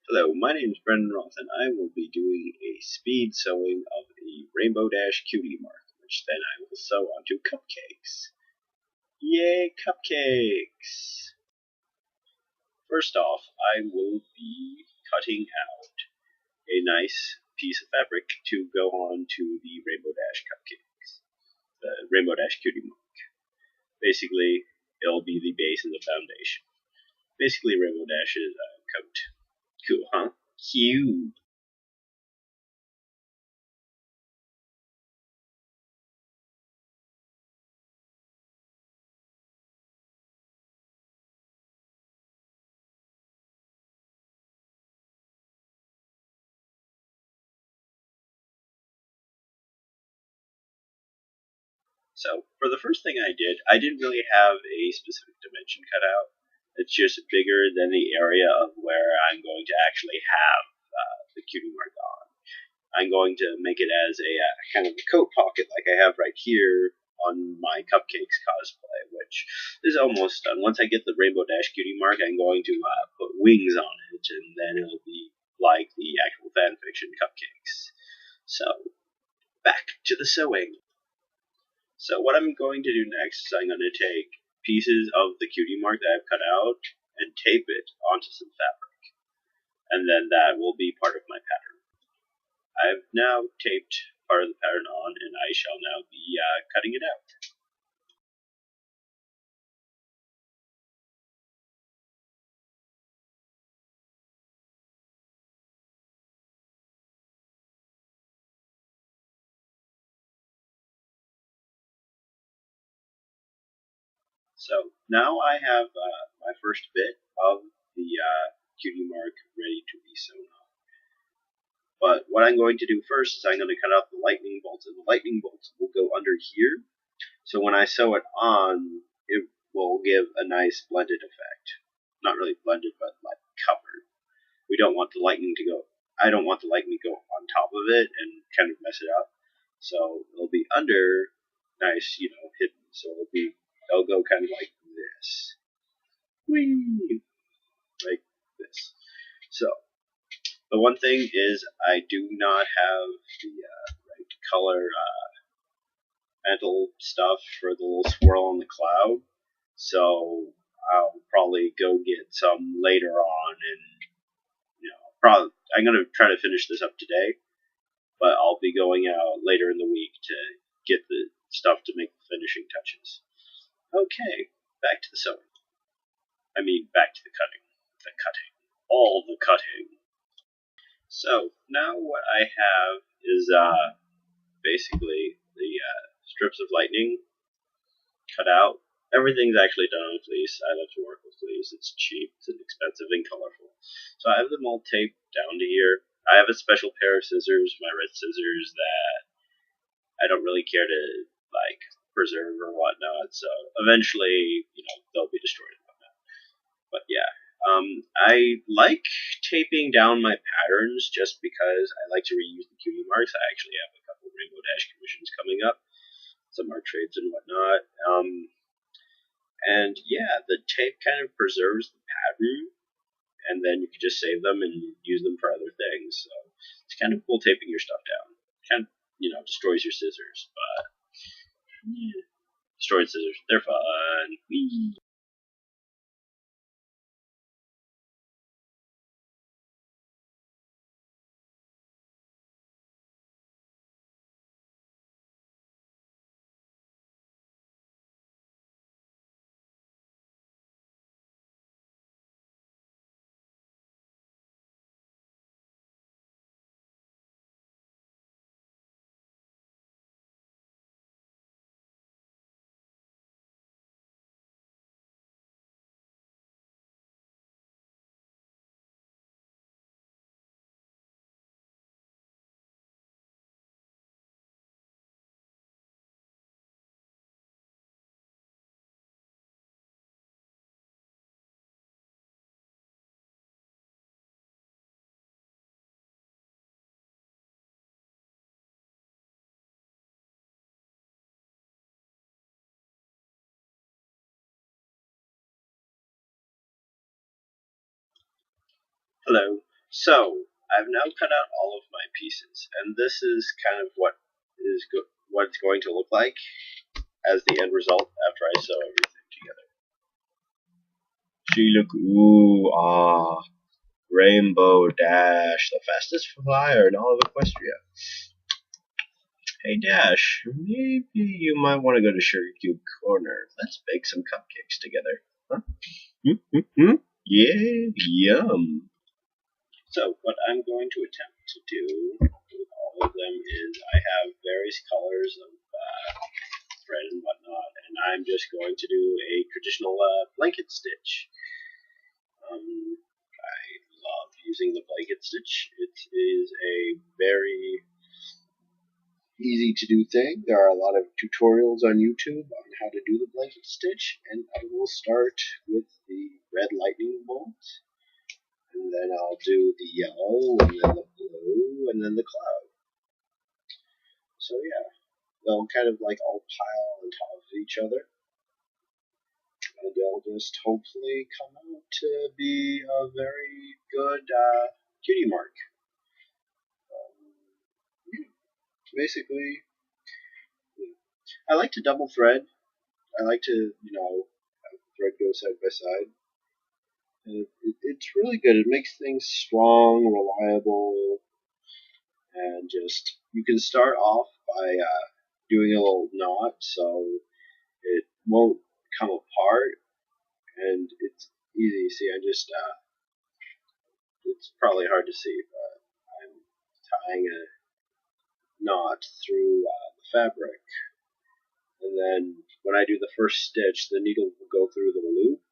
Hello, my name is Brendan Roth, and I will be doing a speed sewing of the Rainbow Dash cutie mark, which then I will sew onto cupcakes. Yay, cupcakes! First off, I will be cutting out a nice piece of fabric to go on to the Rainbow Dash cupcakes, the Rainbow Dash cutie mark. Basically, it'll be the base and the foundation. Basically, Rainbow Dash's coat. Cool, huh? Cute! So for the first thing I didn't really have a specific dimension cut out. It's just bigger than the area of where I'm going to actually have the cutie mark on. I'm going to make it as a kind of a coat pocket like I have right here on my cupcakes cosplay, which is almost done. Once I get the Rainbow Dash cutie mark, I'm going to put wings on it, and then it'll be like the actual fanfiction cupcakes. So back to the sewing. So what I'm going to do next is I'm going to take pieces of the cutie mark that I've cut out and tape it onto some fabric. And then that will be part of my pattern. I've now taped part of the pattern on, and I shall now be cutting it out. So now I have my first bit of the cutie mark ready to be sewn on. But what I'm going to do first is I'm going to cut out the lightning bolts, and the lightning bolts will go under here. So when I sew it on, it will give a nice blended effect. Not really blended, but like covered. We don't want the lightning to go. I don't want the lightning to go on top of it and kind of mess it up. So it'll be under, nice, hidden. So it'll go kind of like this. Whee! Like this. So the one thing is I do not have the right color mantle stuff for the little swirl on the cloud. So I'll probably go get some later on, and probably I'm gonna try to finish this up today, but I'll be going out later in the week to get the stuff to make the finishing touches. Okay, back to the sewing. I mean, back to the cutting. The cutting. All the cutting. So now what I have is basically the strips of lightning cut out. Everything's actually done on fleece. I love to work with fleece. It's cheap, it's inexpensive, and colorful. So I have them all taped down to here. I have a special pair of scissors, my red scissors, that I don't really care to like preserve or whatnot. So eventually, they'll be destroyed and whatnot. But yeah, I like taping down my patterns just because I like to reuse the cutie marks. I actually have a couple Rainbow Dash commissions coming up, some art trades and whatnot. And yeah, the tape kind of preserves the pattern, and then you can just save them and use them for other things. So it's kind of cool taping your stuff down. Kind of, destroys your scissors, but yeah. Destroyed scissors, they're fun. Whee! Hello. So I've now cut out all of my pieces, and this is kind of what it's going to look like as the end result after I sew everything together. She look Rainbow Dash, the fastest flyer in all of Equestria. Hey Dash, maybe you might want to go to Sugar Cube Corner. Let's bake some cupcakes together. Huh? Yeah, yum. So what I'm going to attempt to do with all of them is I have various colors of thread and whatnot, and I'm just going to do a traditional blanket stitch. I love using the blanket stitch. It is a very easy to do thing. There are a lot of tutorials on YouTube on how to do the blanket stitch, and I will start with the red lightning bolt, and then I'll do the yellow, and then the blue, and then the cloud. So yeah, they'll kind of like all pile on top of each other, and they'll just hopefully come out to be a very good cutie mark. Basically, I like to double thread. I like to, have the thread go side by side. And it's really good. It makes things strong, reliable, and just, you can start off by doing a little knot so it won't come apart, and it's easy. See, it's probably hard to see, but I'm tying a knot through the fabric, and then when I do the first stitch, the needle will go through the loop,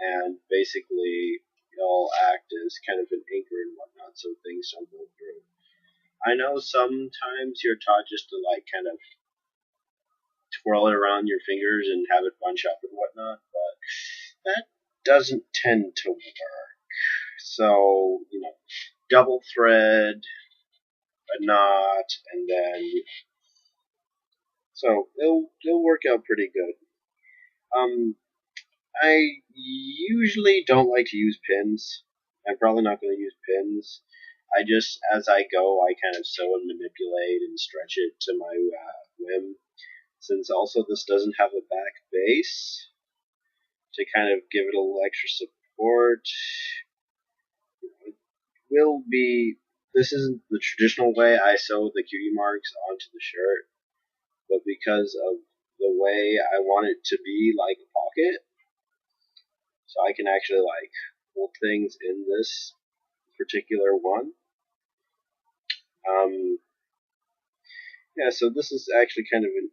and basically it'll act as kind of an anchor and whatnot so things don't go through. I know sometimes you're taught just to like kind of twirl it around your fingers and have it bunch up and whatnot, but that doesn't tend to work. So, double thread, a knot, and then so it'll work out pretty good. I usually don't like to use pins. I'm probably not going to use pins. I just, as I go, I kind of sew and manipulate and stretch it to my whim. Since also this doesn't have a back base, to kind of give it a little extra support. This isn't the traditional way I sew the cutie marks onto the shirt, but because of the way I want it to be like a pocket, so I can actually like hold things in this particular one. Yeah, so this is actually kind of a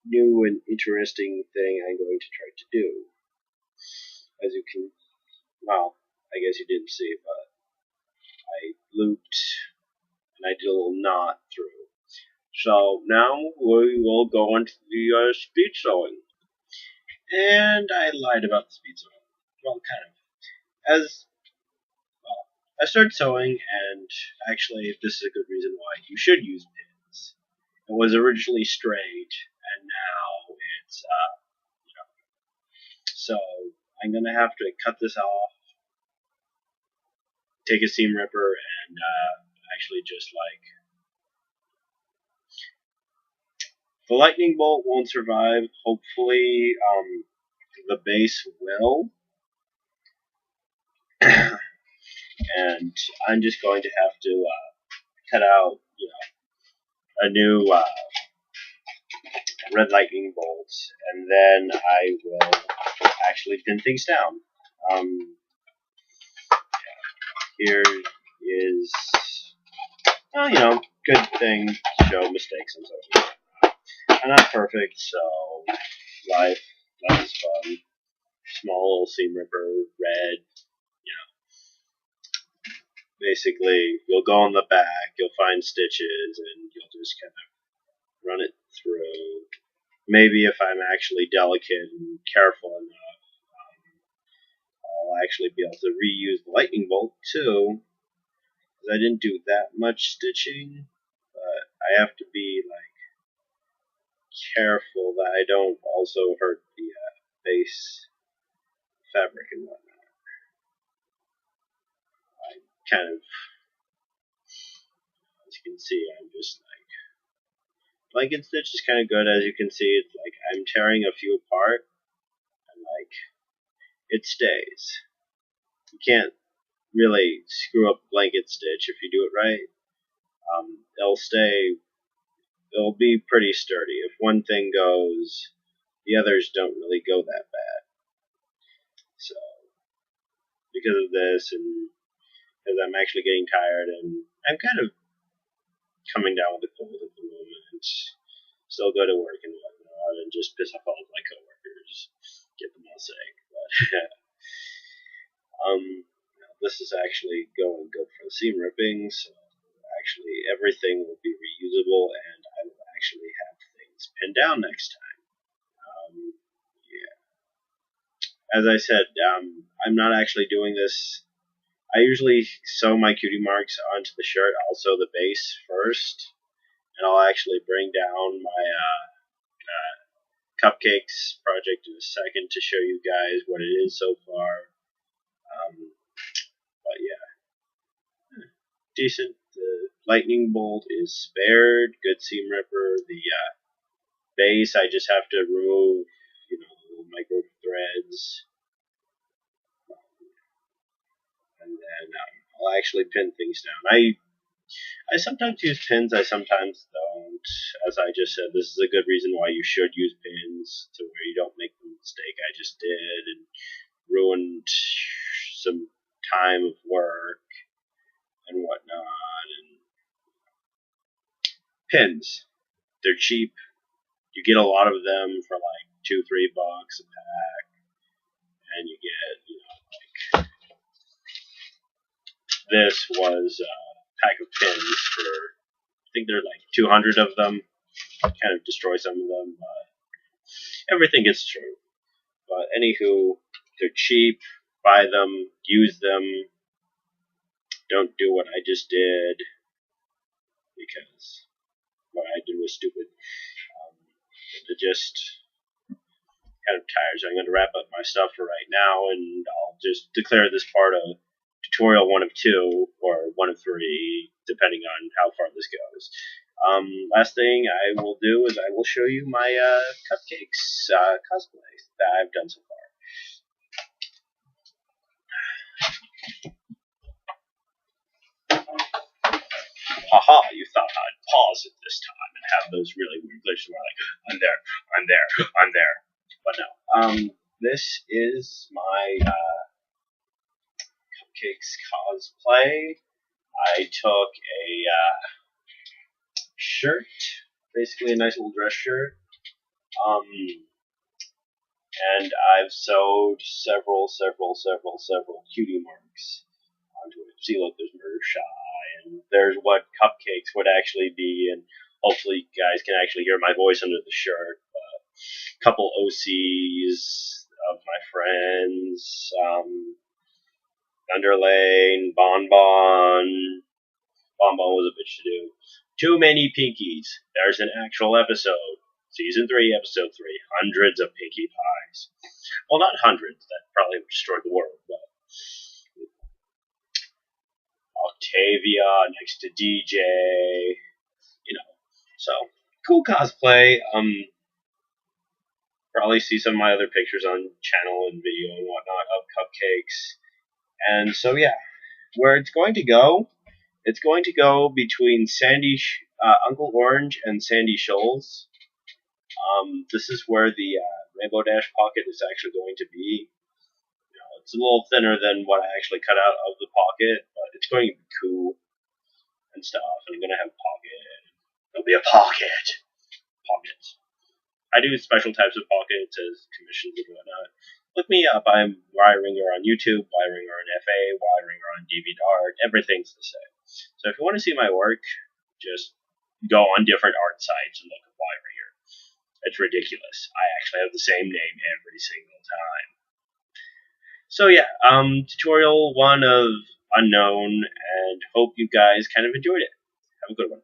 new and interesting thing I'm going to try to do. As you can, well, I guess you didn't see, but I looped and I did a little knot through. So now we will go into the speed sewing. And I lied about the speed sewing. Well, kind of. I started sewing, and actually, this is a good reason why you should use pins. It was originally straight, and now it's, so I'm gonna have to cut this off, take a seam ripper, and actually just like, the lightning bolt won't survive. Hopefully, the base will. And I'm just going to have to cut out, a new red lightning bolt, and then I will actually pin things down. Here is, good thing to show mistakes and so forth. I'm not perfect, so life is fun. Small little seam ripper, red, basically you'll go on the back, you'll find stitches, and you'll just kind of run it through. Maybe if I'm actually delicate and careful enough, I'll actually be able to reuse the lightning bolt too. Because I didn't do that much stitching, but I have to be like careful that I don't also hurt the base fabric and whatnot. kind of, as you can see, I'm just like, blanket stitch is kind of good. As you can see, it's like I'm tearing a few apart, and like it stays. You can't really screw up blanket stitch if you do it right. It'll stay. It'll be pretty sturdy. If one thing goes, the others don't really go that bad. So, because of this, and because I'm actually getting tired, and I'm kind of coming down with a cold at the moment, still go to work and whatnot, and just piss off all of my coworkers, get them all sick. But this is actually going good for the seam ripping, so actually everything will be reusable, and I will actually have things pinned down next time. Yeah. As I said, I'm not actually doing this. I usually sew my cutie marks onto the shirt, I'll sew the base first, and I'll actually bring down my cupcakes project in a second to show you guys what it is so far. But yeah, decent. The lightning bolt is spared. Good seam ripper. The base, I just have to remove, little micro threads, and then I'll actually pin things down. I sometimes use pins, I sometimes don't. As I just said, this is a good reason why you should use pins, to where you don't make the mistake I just did and ruined some time of work and whatnot. And pins, they're cheap. You get a lot of them for like $2-3 a pack, and you get, this was a pack of pins for, I think there are like 200 of them. Kind of destroy some of them, but everything gets destroyed. But anywho, they're cheap. Buy them, use them. Don't do what I just did, because what I did was stupid. Just kind of tired, so I'm going to wrap up my stuff for right now, and I'll just declare this part a tutorial 1 of 2, or 1 of 3, depending on how far this goes. Last thing I will do is I will show you my cupcakes cosplay that I've done so far. Haha, you thought I'd pause it this time and have those really weird glitches where like, I'm there. But no. This is my cupcakes cosplay. I took a shirt, basically a nice little dress shirt, and I've sewed several cutie marks onto it. See, look, there's Murder Shy, and there's what cupcakes would actually be, and hopefully you guys can actually hear my voice under the shirt. A couple OCs of my friends, Underlane, Bonbon. Bonbon was a bitch to do. Too many pinkies. There's an actual episode. Season 3, episode 3. Hundreds of pinkie pies. Well, not hundreds. That probably would destroy the world, but Octavia next to DJ. So cool cosplay. Probably see some of my other pictures on channel and video and whatnot of cupcakes. And so yeah, where it's going to go between Uncle Orange and Sandy Shoals. This is where the Rainbow Dash pocket is actually going to be. It's a little thinner than what I actually cut out of the pocket, but it's going to be cool and stuff. And I'm going to have a pocket. There'll be a pocket. Pockets. I do special types of pockets as commissions and whatnot. Look me up. I'm Y-Ringer on YouTube, Y-Ringer on FA, Y-Ringer on DeviantArt. Everything's the same. So if you want to see my work, just go on different art sites and look at Y-Ringer. It's ridiculous. I actually have the same name every single time. So yeah, tutorial 1 of Unknown, and hope you guys kind of enjoyed it. Have a good one.